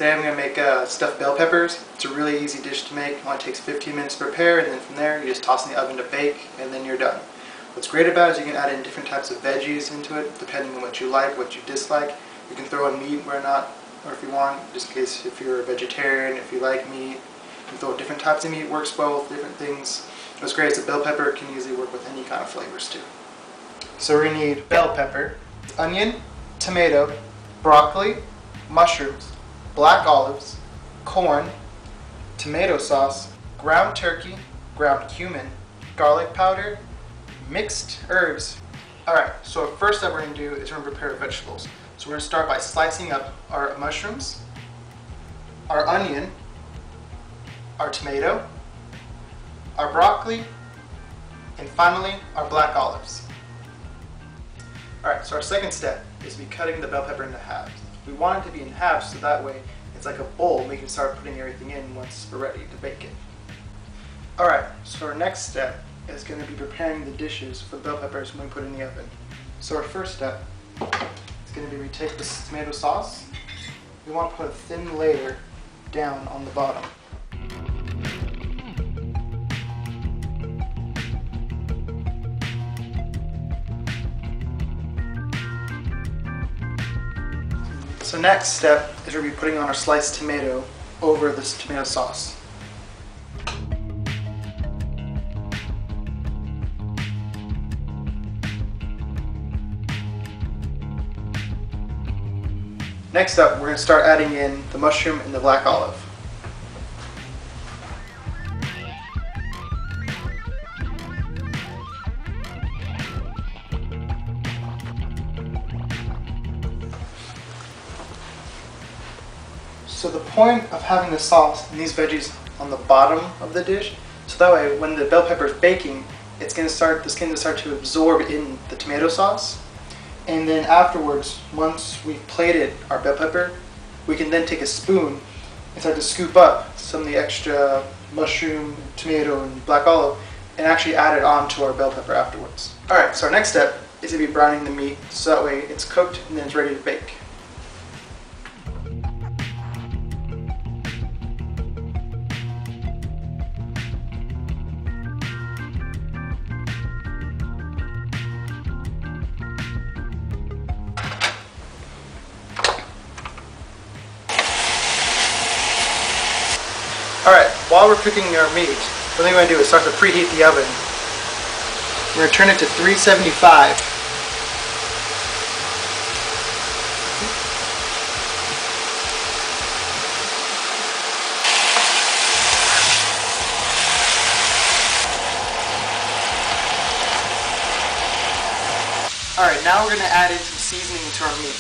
Today I'm going to make stuffed bell peppers. It's a really easy dish to make. It only takes 15 minutes to prepare, and then from there you just toss in the oven to bake, and then you're done. What's great about it is you can add in different types of veggies into it, depending on what you like, what you dislike. You can throw in meat where not, or if you want, just in case if you're a vegetarian, if you like meat. You can throw different types of meat, works well with different things. What's great is a bell pepper can easily work with any kind of flavors too. So we're going to need bell pepper, onion, tomato, broccoli, mushrooms, black olives, corn, tomato sauce, ground turkey, ground cumin, garlic powder, mixed herbs. Alright, so first step we're going to do is we're going to prepare vegetables. So we're going to start by slicing up our mushrooms, our onion, our tomato, our broccoli, and finally our black olives. Alright, so our second step is to be cutting the bell pepper into halves. We want it to be in halves so that way it's like a bowl. We can start putting everything in once we're ready to bake it. Alright, so our next step is going to be preparing the dishes for the bell peppers when we put it in the oven. So our first step is going to be we take this tomato sauce. We want to put a thin layer down on the bottom. So next step is we'll be putting on our sliced tomato over this tomato sauce. Next up, we're going to start adding in the mushroom and the black olive. So the point of having the sauce and these veggies on the bottom of the dish, so that way when the bell pepper is baking, the skin will start to absorb in the tomato sauce. And then afterwards, once we've plated our bell pepper, we can then take a spoon and start to scoop up some of the extra mushroom, tomato, and black olive and actually add it on to our bell pepper afterwards. Alright, so our next step is to be browning the meat so that way it's cooked and then it's ready to bake. Alright, while we're cooking our meat, what we're going to do is start to preheat the oven. We're going to turn it to 375. Alright, now we're going to add in some seasoning into our meat.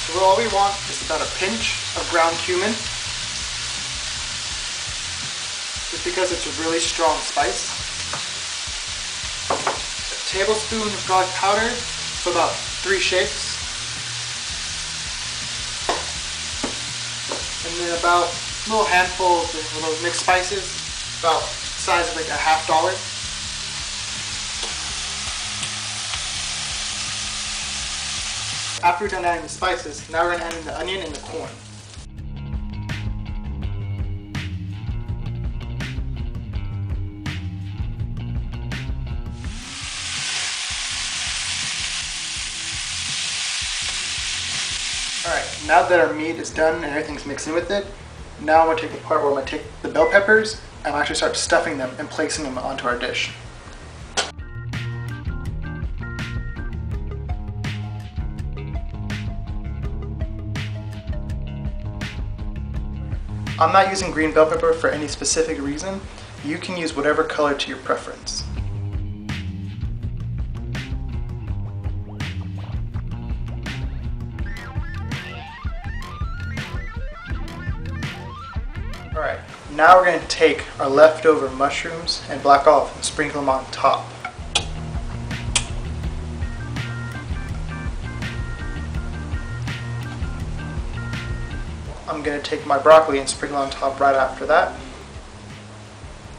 So all we want is about a pinch of ground cumin, just because it's a really strong spice. A tablespoon of garlic powder for about 3 shakes. And then about a little handful of those mixed spices, about the size of like a $1/2. After we're done adding the spices, now we're going to add in the onion and the corn. Alright, now that our meat is done and everything's mixed in with it, now I'm going to take the part where I'm going to take the bell peppers and I'll actually start stuffing them and placing them onto our dish. I'm not using green bell pepper for any specific reason. You can use whatever color to your preference. Alright, now we're going to take our leftover mushrooms and black olive and sprinkle them on top. I'm going to take my broccoli and sprinkle on top right after that.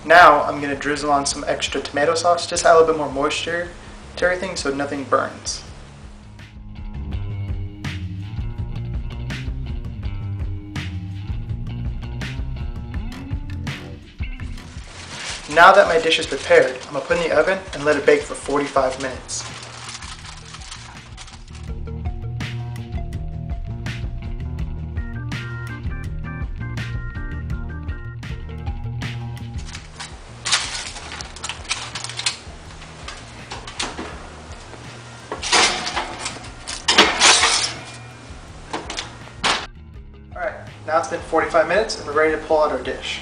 Now I'm going to drizzle on some extra tomato sauce, just add a little bit more moisture to everything so nothing burns. Now that my dish is prepared, I'm going to put it in the oven and let it bake for 45 minutes. Alright, now it's been 45 minutes and we're ready to pull out our dish.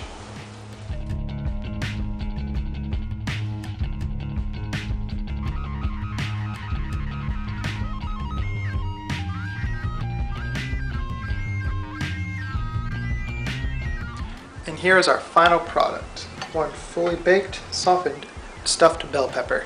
And here is our final product, one fully baked, softened, stuffed bell pepper.